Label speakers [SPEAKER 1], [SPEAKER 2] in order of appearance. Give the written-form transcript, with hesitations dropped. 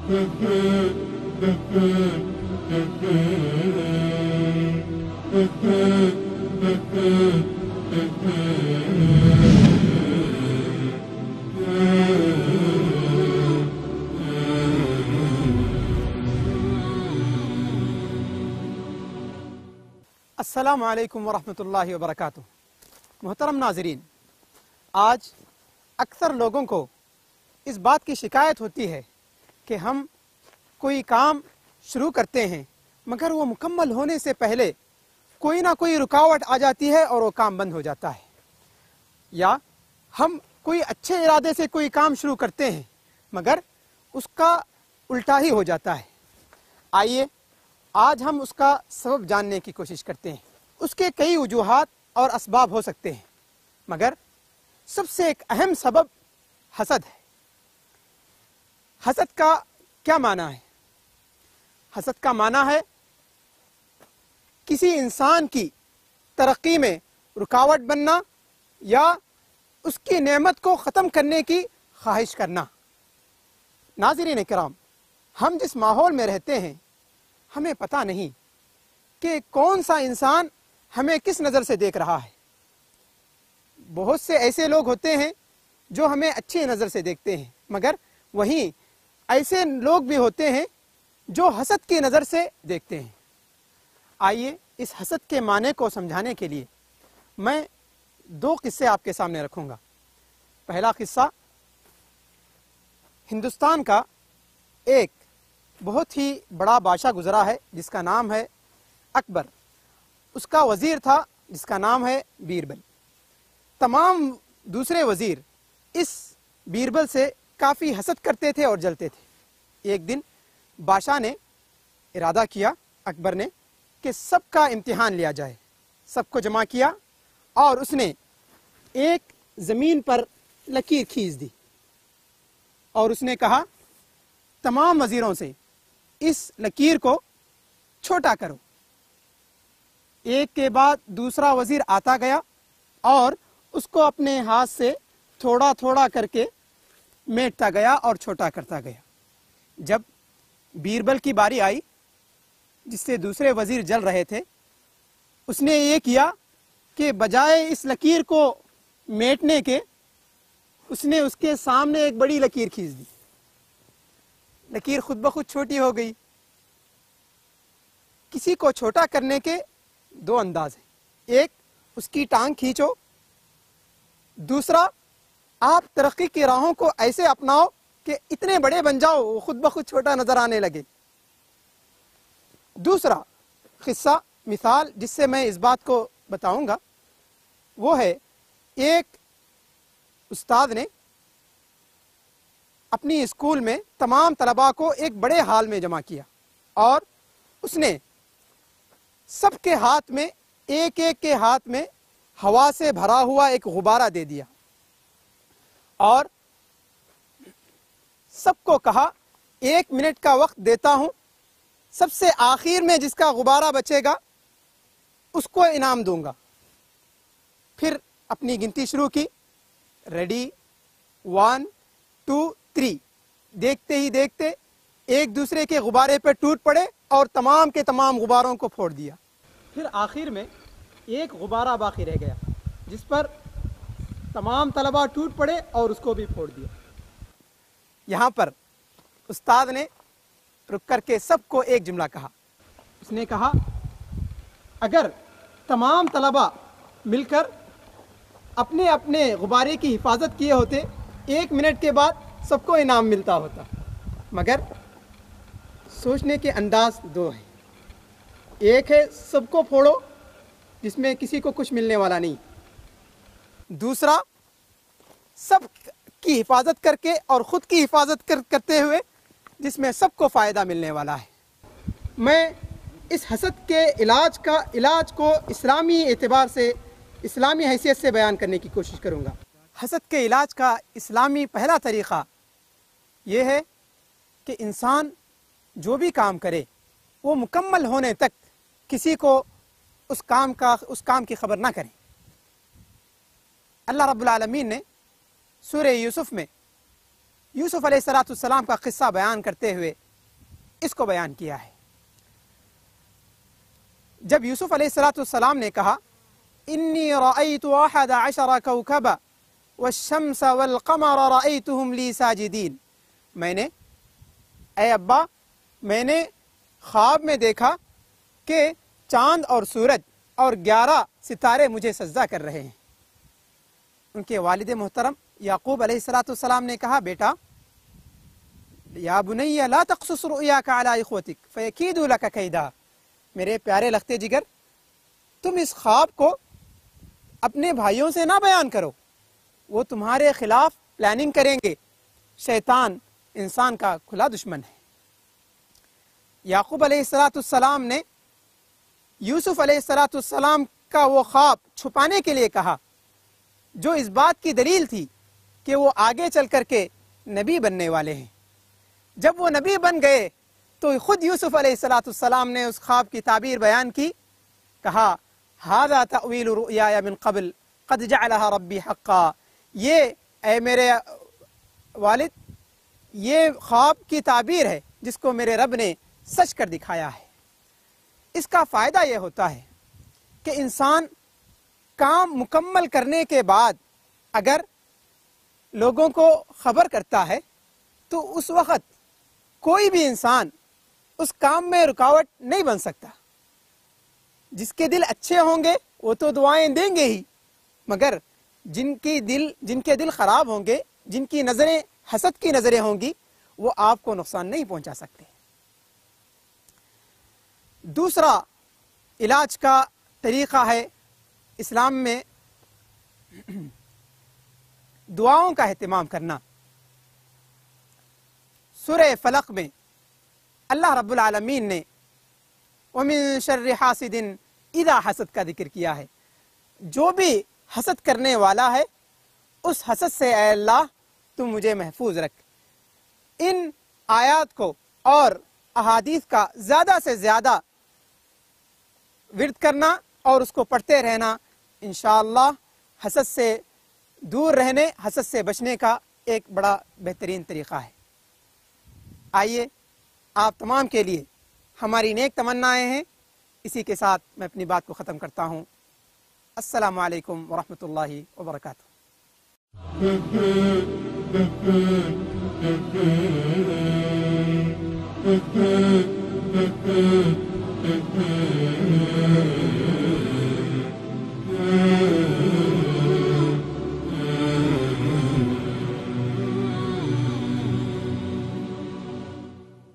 [SPEAKER 1] السلام علیکم ورحمۃ اللہ وبرکاتہ۔ محترم ناظرین، آج اکثر لوگوں کو اس بات کی شکایت ہوتی ہے کہ ہم کوئی کام شروع کرتے ہیں مگر وہ مکمل ہونے سے پہلے کوئی نہ کوئی رکاوٹ آ جاتی ہے اور وہ کام بند ہو جاتا ہے، یا ہم کوئی اچھے ارادے سے کوئی کام شروع کرتے ہیں مگر اس کا الٹا ہی ہو جاتا ہے۔ آئیے آج ہم اس کا سبب جاننے کی کوشش کرتے ہیں۔ اس کے کئی وجوہات اور اسباب ہو سکتے ہیں مگر سب سے ایک اہم سبب حسد ہے۔ حسد کا کیا معنی ہے؟ حسد کا معنی ہے کسی انسان کی ترقی میں رکاوٹ بننا یا اس کی نعمت کو ختم کرنے کی خواہش کرنا۔ ناظرین کرام، ہم جس ماحول میں رہتے ہیں ہمیں پتہ نہیں کہ کون سا انسان ہمیں کس نظر سے دیکھ رہا ہے۔ بہت سے ایسے لوگ ہوتے ہیں جو ہمیں اچھی نظر سے دیکھتے ہیں مگر وہیں ایسے لوگ بھی ہوتے ہیں جو حسد کی نظر سے دیکھتے ہیں۔ آئیے اس حسد کے معنی کو سمجھانے کے لیے میں دو قصے آپ کے سامنے رکھوں گا۔ پہلا قصہ ہندوستان کا ایک بہت ہی بڑا بادشاہ گزرا ہے جس کا نام ہے اکبر۔ اس کا وزیر تھا جس کا نام ہے بیربل۔ تمام دوسرے وزیر اس بیربل سے کافی حسد کرتے تھے اور جلتے تھے۔ ایک دن بادشاہ نے ارادہ کیا اکبر نے کہ سب کا امتحان لیا جائے۔ سب کو جمع کیا اور اس نے ایک زمین پر لکیر کھینچ دی اور اس نے کہا تمام وزیروں سے اس لکیر کو چھوٹا کرو۔ ایک کے بعد دوسرا وزیر آتا گیا اور اس کو اپنے ہاتھ سے تھوڑا تھوڑا کر کے میٹتا گیا اور چھوٹا کرتا گیا۔ جب بیربل کی باری آئی جس سے دوسرے وزیر جل رہے تھے، اس نے یہ کیا کہ بجائے اس لکیر کو میٹنے کے اس نے اس کے سامنے ایک بڑی لکیر کھینچ دی۔ لکیر خود بخود چھوٹی ہو گئی۔ کسی کو چھوٹا کرنے کے دو انداز ہیں، ایک اس کی ٹانگ کھینچو، دوسرا آپ ترقی کی راہوں کو ایسے اپناؤ کہ اتنے بڑے بن جاؤ وہ خود بخود چھوٹا نظر آنے لگے۔ دوسرا قصہ مثال جس سے میں اس بات کو بتاؤں گا وہ ہے ایک استاد نے اپنی اسکول میں تمام طلباء کو ایک بڑے ہال میں جمع کیا اور اس نے سب کے ہاتھ میں ایک ایک کے ہاتھ میں ہوا سے بھرا ہوا ایک غبارہ دے دیا اور سب کو کہا 1 منٹ کا وقت دیتا ہوں، سب سے آخر میں جس کا غبارہ بچے گا اس کو انعام دوں گا۔ پھر اپنی گنتی شروع کی، ریڈی 1 2 3، دیکھتے ہی دیکھتے ایک دوسرے کے غبارے پہ ٹوٹ پڑے اور تمام کے تمام غباروں کو پھوڑ دیا۔ پھر آخر میں ایک غبارہ باقی رہ گیا جس پر تمام طلباء ٹوٹ پڑے اور اس کو بھی پھوڑ دیا۔ یہاں پر استاد نے رک کر کے سب کو ایک جملہ کہا۔ اس نے کہا اگر تمام طلباء مل کر اپنے اپنے غبارے کی حفاظت کیے ہوتے 1 منٹ کے بعد سب کو انعام ملتا ہوتا، مگر سوچنے کے انداز دو ہیں۔ ایک ہے سب کو پھوڑو جس میں کسی کو کچھ ملنے والا نہیں، دوسرا سب کی حفاظت کر کے اور خود کی حفاظت کرتے ہوئے جس میں سب کو فائدہ ملنے والا ہے۔ میں اس حسد کے علاج کو اسلامی اعتبار سے، اسلامی حیثیت سے بیان کرنے کی کوشش کروں گا۔ حسد کے علاج کا اسلامی پہلا طریقہ یہ ہے کہ انسان جو بھی کام کرے وہ مکمل ہونے تک کسی کو اس کام کی خبر نہ کرے۔ اللہ رب العالمین نے سورہ یوسف میں یوسف علیہ السلام کا قصہ بیان کرتے ہوئے اس کو بیان کیا ہے۔ جب یوسف علیہ السلام نے کہا انی رأیت 11 کوکبا والشمس والقمر رأیتهم لی ساجدین، اے ابا میں نے خواب میں دیکھا کہ چاند اور سورج اور 11 ستارے مجھے سجدہ کر رہے ہیں۔ ان کے والد محترم یعقوب علیہ السلام نے کہا بیٹا یا بنی لا تقصص رؤیاک علی اخوتک فیکیدوا لک کیدا، میرے پیارے لختے جگر تم اس خواب کو اپنے بھائیوں سے نہ بیان کرو، وہ تمہارے خلاف پلاننگ کریں گے۔ شیطان انسان کا کھلا دشمن ہے۔ یعقوب علیہ السلام نے یوسف علیہ السلام کا وہ خواب چھپانے کے لیے کہا جو اس بات کی دلیل تھی کہ وہ آگے چل کر کے نبی بننے والے ہیں۔ جب وہ نبی بن گئے تو خود یوسف علیہ السلام نے اس خواب کی تعبیر بیان کی، کہا ھذا تأویل رؤیایا من قبل قد جعلها ربی حقا، یہ اے میرے والد یہ خواب کی تعبیر ہے جس کو میرے رب نے سچ کر دکھایا ہے۔ اس کا فائدہ یہ ہوتا ہے کہ انسان کام مکمل کرنے کے بعد اگر لوگوں کو خبر کرتا ہے تو اس وقت کوئی بھی انسان اس کام میں رکاوٹ نہیں بن سکتا۔ جس کے دل اچھے ہوں گے وہ تو دعائیں دیں گے ہی، مگر جن کے دل خراب ہوں گے، جن کی نظریں حسد کی نظریں ہوں گی، وہ آپ کو نقصان نہیں پہنچا سکتے۔ دوسرا علاج کا طریقہ ہے اسلام میں دعاؤں کا اہتمام کرنا۔ سورہ فلق میں اللہ رب العالمین نے وَمِن شَرِّ حَاسِدٍ اِذَا حسد کا ذکر کیا ہے۔ جو بھی حسد کرنے والا ہے اس حسد سے اے اللہ تم مجھے محفوظ رکھ۔ ان آیات کو اور احادیث کا زیادہ سے زیادہ ورد کرنا اور اس کو پڑھتے رہنا انشاءاللہ حسد سے دور رہنے، حسد سے بچنے کا ایک بڑا بہترین طریقہ ہے۔ آئیے آپ تمام کے لیے ہماری نیک تمنائیں ہیں۔ اسی کے ساتھ میں اپنی بات کو ختم کرتا ہوں۔ السلام علیکم ورحمۃ اللہ وبرکاتہ۔